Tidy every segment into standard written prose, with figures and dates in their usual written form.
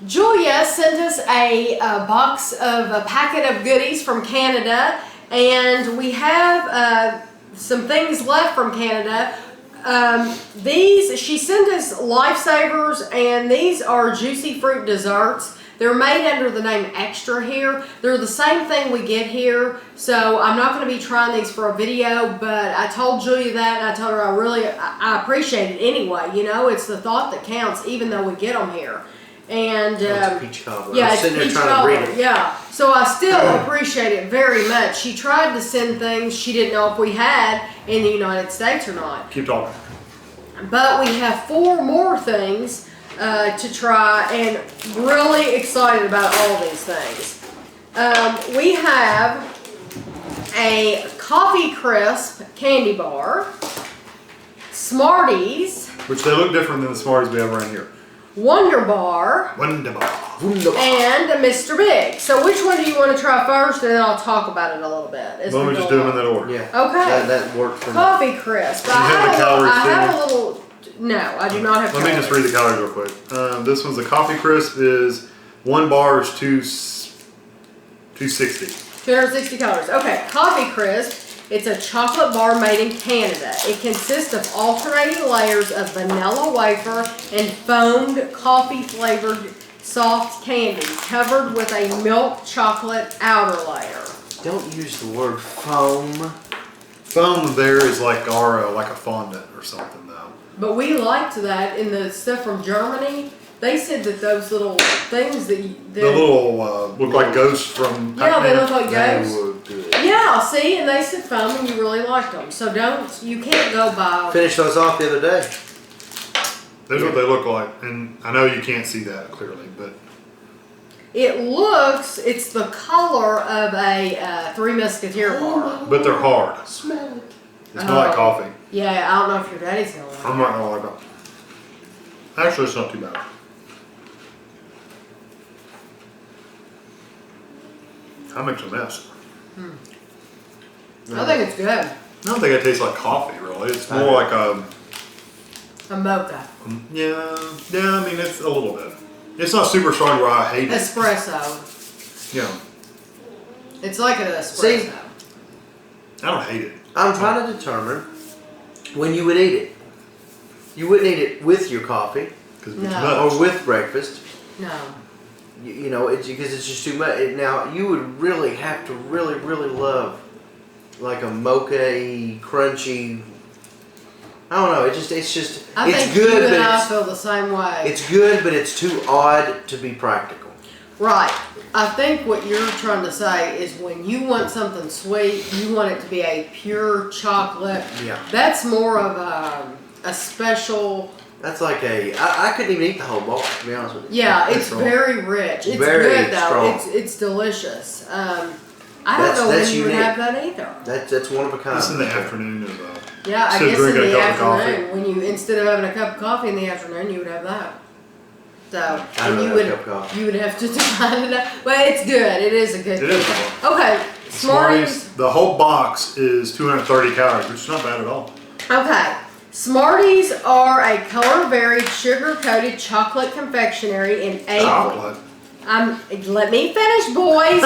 Julia sent us a packet of goodies from Canada, and we have some things left from Canada. She sent us Lifesavers, and these are juicy fruit desserts. They're made under the name Extra here. They're the same thing we get here, so I'm not going to be trying these for a video, but I told Julia that, and I told her I appreciate it anyway. You know, it's the thought that counts, even though we get them here. And it's peach cobbler. Yeah, it's peach cobbler. Yeah, so I still appreciate it very much. She tried to send things she didn't know if we had in the United States or not. Keep talking. But we have 4 more things to try, and really excited about all these things. We have a Coffee Crisp candy bar, Smarties, which they look different than the Smarties we have around here. Wunderbar, and a Mr. Big. So which one do you want to try first, and then I'll talk about it a little bit. Why don't we just do them in that order? Yeah. Okay. That works for me. Coffee Crisp. Do you have the calories I have a little. No, I do not have. Let me just read the calories real quick. This one's a Coffee Crisp is 1 bar is 260. 260 calories. Okay, Coffee Crisp. It's a chocolate bar made in Canada. It consists of alternating layers of vanilla wafer and foamed coffee-flavored soft candies covered with a milk chocolate outer layer. Don't use the word foam. Foam there is like like a fondant or something though. But we liked that in the stuff from Germany. They said that those little things that the little look like ghosts from yeah, they look like ghosts. They look good. Yeah, see, and they said foam, and you really liked them. So you can't go by. Finished those off the other day. There's what they look like, and I know you can't see that clearly, but it's the color of a Three Musketeer bar. but they're hard. Smell it. It's not like coffee. Yeah, I don't know if your daddy's gonna like it. I'm not gonna like them. Actually, it's not too bad. That makes a mess. I think it's good. I don't think it tastes like coffee, really. It's more like a mocha. yeah. I mean, it's a little bit. It's not super strong where I hate it. Espresso. Yeah. It's like an espresso. See? I don't hate it. I'm trying to determine when you would eat it. You wouldn't eat it with your coffee. No. Or with breakfast. No. You know, because it's just too much. Now, you would really have to really love like a mocha-y, crunchy. I don't know. It's just. I it's think good, you and but I feel the same way. It's good, but it's too odd to be practical. Right. I think what you're trying to say is when you want something sweet, you want it to be a pure chocolate. Yeah. That's more of a special. That's like I couldn't even eat the whole bowl, to be honest with you. Yeah, it's very rich. It's very good though. strong. It's delicious. I don't know when you would have that either. That's one of a kind. It's in the afternoon of yeah, I guess in drinking the a cup of afternoon when you instead of having a cup of coffee in the afternoon, you would have that. So I and you would have to divide it up. Well, it's good. It is a good. It is. Okay, Smarties. The whole box is 230 calories, which is not bad at all. Okay. Smarties are a color-varied, sugar-coated chocolate confectionery in 8. Chocolate. Let me finish, boys.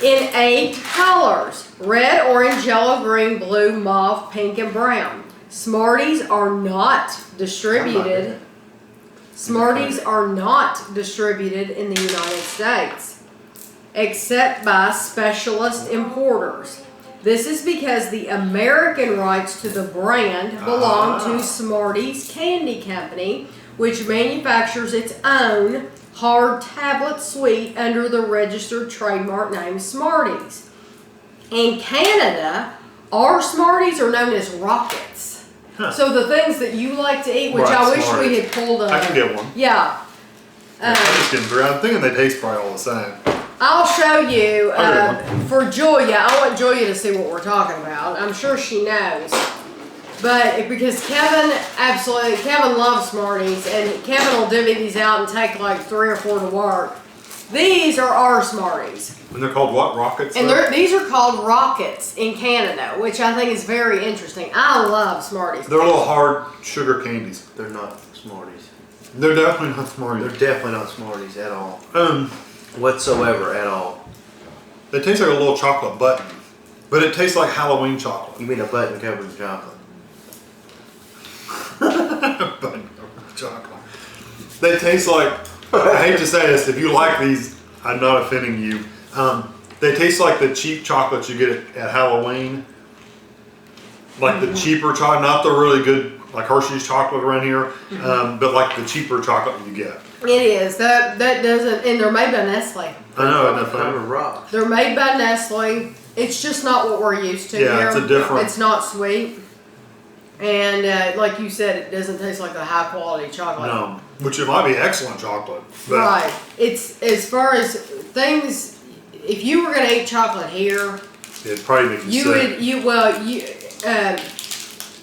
In 8 colors: red, orange, yellow, green, blue, mauve, pink, and brown. Smarties are not distributed. Smarties are not distributed in the United States, except by specialist importers. This is because the American rights to the brand belong to Smarties Candy Company, which manufactures its own hard tablet sweet under the registered trademark name Smarties. In Canada, our Smarties are known as Rockets. Huh. So the things that you like to eat, which I wish we had pulled up. I can get one. Yeah. I'm just getting through. I'm thinking they taste probably all the same. I'll show you for Julia. I want Julia to see what we're talking about. I'm sure she knows. But because Kevin loves Smarties, and Kevin will divvy these out and take like 3 or 4 to work. These are our Smarties. And they're called what? Rockets? And these are called Rockets in Canada, which I think is very interesting. I love Smarties. They're little hard sugar candies. They're not Smarties. They're definitely not Smarties. They're definitely not Smarties at all. Whatsoever at all. They taste like a little chocolate button, but it tastes like Halloween chocolate. You mean a button covered in chocolate? Button covered chocolate. They taste like, I hate to say this, if you like these, I'm not offending you. They taste like the cheap chocolates you get at Halloween. Like the cheaper chocolate, not the really good, like Hershey's chocolate around here, but like the cheaper chocolate you get. It is. That doesn't, and they're made by Nestle. I know, isn't that Kind of funny? rock. They're made by Nestle. It's just not what we're used to Yeah, here. it's a different- It's not sweet. And like you said, it doesn't taste like the high quality chocolate. No, which it might be excellent chocolate. But Right. It's, as far as things, if you were going to eat chocolate here, it'd probably make you sick.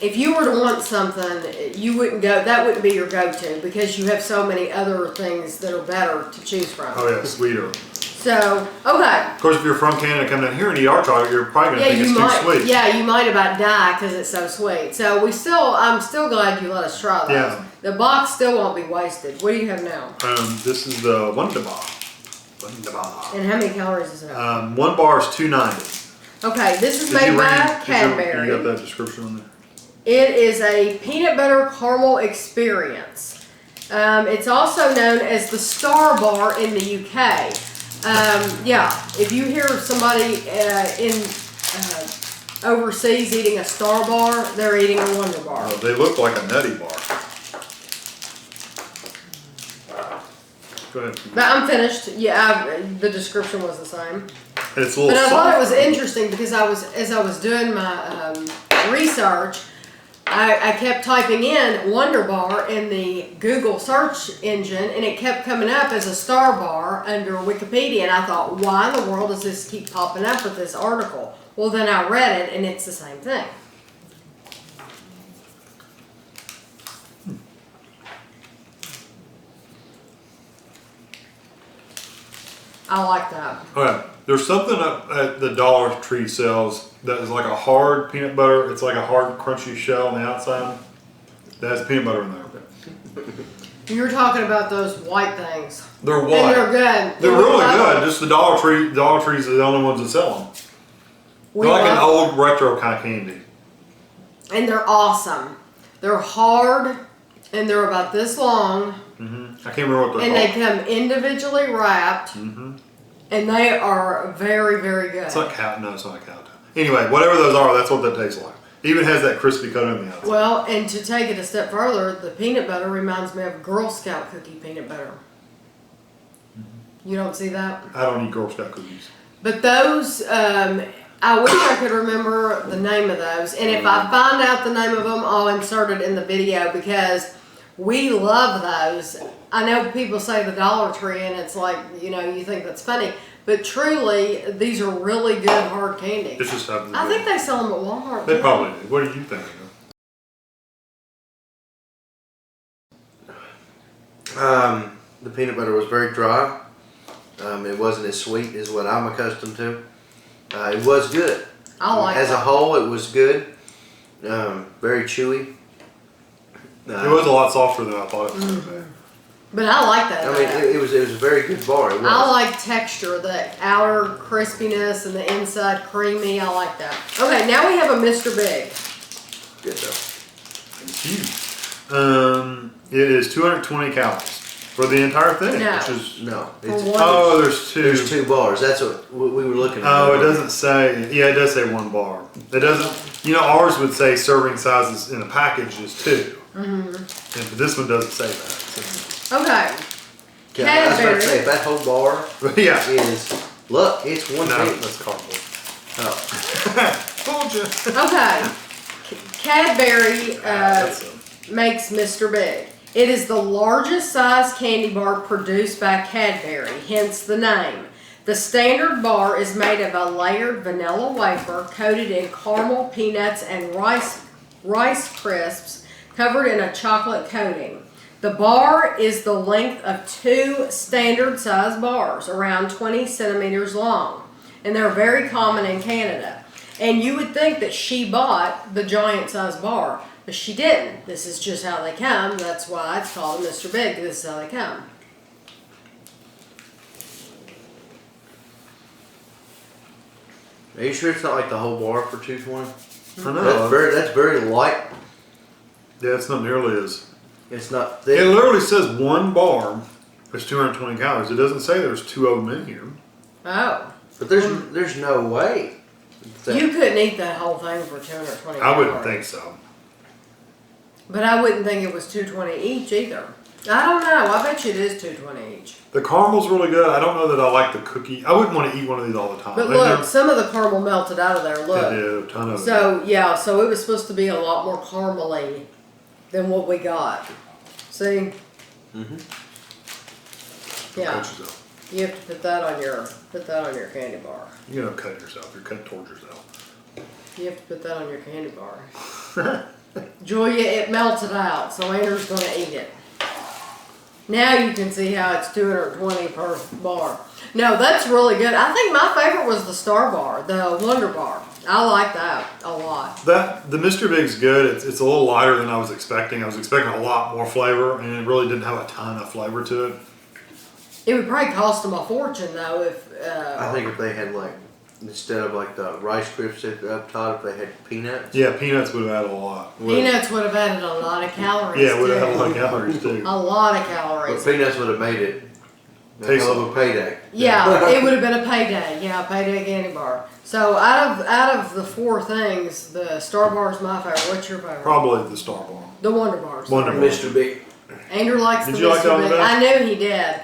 if you were to want something, you wouldn't go, that wouldn't be your go-to because you have so many other things that are better to choose from. Oh yeah, sweeter. So, okay. Of course, if you're from Canada, come down here and eat our chocolate, you're probably gonna think it's too sweet. Yeah, you might about die because it's so sweet. So I'm still glad you let us try those. Yeah. The box still won't be wasted. What do you have now? This is the Wunderbar. Wunderbar. And how many calories is it? One bar is $2.90. Okay, this is Did made you by read? Cadbury. You got that description on there? It is a peanut butter caramel experience. It's also known as the Star Bar in the UK. Yeah, if you hear somebody overseas eating a Star Bar, they're eating a Wonder Bar. Oh, they look like a nutty bar. Go ahead. But I'm finished. Yeah, the description was the same. It's a little But I soft. thought it was interesting because as I was doing my research, I kept typing in Wonder Bar in the Google search engine, and it kept coming up as a Star Bar under Wikipedia, and I thought, why in the world does this keep popping up with this article? Well, then I read it, and it's the same thing. I like that. Okay, there's something up at the Dollar Tree sells that is like a hard peanut butter. It's like a hard, crunchy shell on the outside. That has peanut butter in there. You're talking about those white things. They're white. And they're good. They're really love good. them. Just the Dollar Trees are the only ones that sell them. We They're like an love old retro kind of candy. And they're awesome. They're hard, and they're about this long, I can't remember what they're and they called. come individually wrapped, and they are very, very good. It's like cow. No, it's not like cow. Anyway, whatever those are, that's what that tastes like. Even has that crispy coat on the outside. Well, and to take it a step further, the peanut butter reminds me of Girl Scout cookie peanut butter. You don't see that? I don't eat Girl Scout cookies. But those, I wish I could remember the name of those. And if I find out the name of them, I'll insert it in the video because we love those. I know people say the Dollar Tree and it's like, you think that's funny. But truly, these are really good hard candies. It's just happens. I think they sell them at Walmart. They too. probably do. What do you think? The peanut butter was very dry. It wasn't as sweet as what I'm accustomed to. It was good. I like As a that. whole, it was good. Very chewy. It was a lot softer than I thought it was going to be. But I like that. I mean, it was a very good bar. It was. I like texture, the outer crispiness and the inside creamy. I like that. Okay, now we have a Mr. Big. Good though. It's huge. It is 220 calories for the entire thing, No. which is No. For It's, one. oh, there's two. there's 2 bars. That's what we were looking at. Oh, it doesn't say. Yeah, it does say 1 bar. It doesn't. Ours would say serving sizes in a package is 2. But this one doesn't say that. So. Okay. I was about to Cadbury. say, if that whole bar Yeah. is, look, it's No, 150. that's cardboard. Oh. Told you. Okay. Cadbury That's makes Mr. Big. It is the largest size candy bar produced by Cadbury, hence the name. The standard bar is made of a layered vanilla wafer coated in caramel, peanuts, and rice crisps covered in a chocolate coating. The bar is the length of 2 standard size bars, around 20 centimeters long, and they're very common in Canada. And you would think that she bought the giant size bar. But she didn't. This is just how they come. That's why it's called a Mr. Big. This is how they come. Are you sure it's not like the whole bar for $2.20? I know. That's very light. Yeah, it's not nearly as. It's not thick. It literally says one bar is 220 calories. It doesn't say there's 2 of them in here. Oh. But there's no way. You couldn't eat that whole thing for 220 I wouldn't calories. think so. But I wouldn't think it was 220 each either. I don't know. I bet you it is 220 each. The caramel's really good. I don't know that I like the cookie. I wouldn't want to eat one of these all the time. But look, some of the caramel melted out of there. Look. Yeah, a ton of it. So, yeah, so it was supposed to be a lot more caramely than what we got. See? Mm-hmm. Yeah. Cut yourself. You have to put that on your candy bar. You're gonna cut yourself. You're cutting towards yourself. You have to put that on your candy bar. Julia, it melted out, so Andrew's gonna eat it. Now you can see how it's 220 per bar. No, that's really good. I think my favorite was the Star Bar, the Wonder Bar. I like that a lot. The Mr. Big's good. It's a little lighter than I was expecting. I was expecting a lot more flavor, and it really didn't have a ton of flavor to it. It would probably cost them a fortune though if. I think if they had like, instead of like the Rice Krispies up top, if they had peanuts. Yeah, peanuts would have added a lot. Peanuts would have added a lot of calories. Yeah, it would have too. had a lot of calories too. A lot of But calories. peanuts would have made it a Tasty. hell of a payday. Yeah, it would have been a payday. Yeah, payday candy bar. So out of the four things, the Star Bar is my favorite. What's your favorite? Probably the Star Bar. The Wonder Bar. Wonder Bar. Mr. Big. Andrew likes Did the you like Mr. that one Big. better? I knew he did.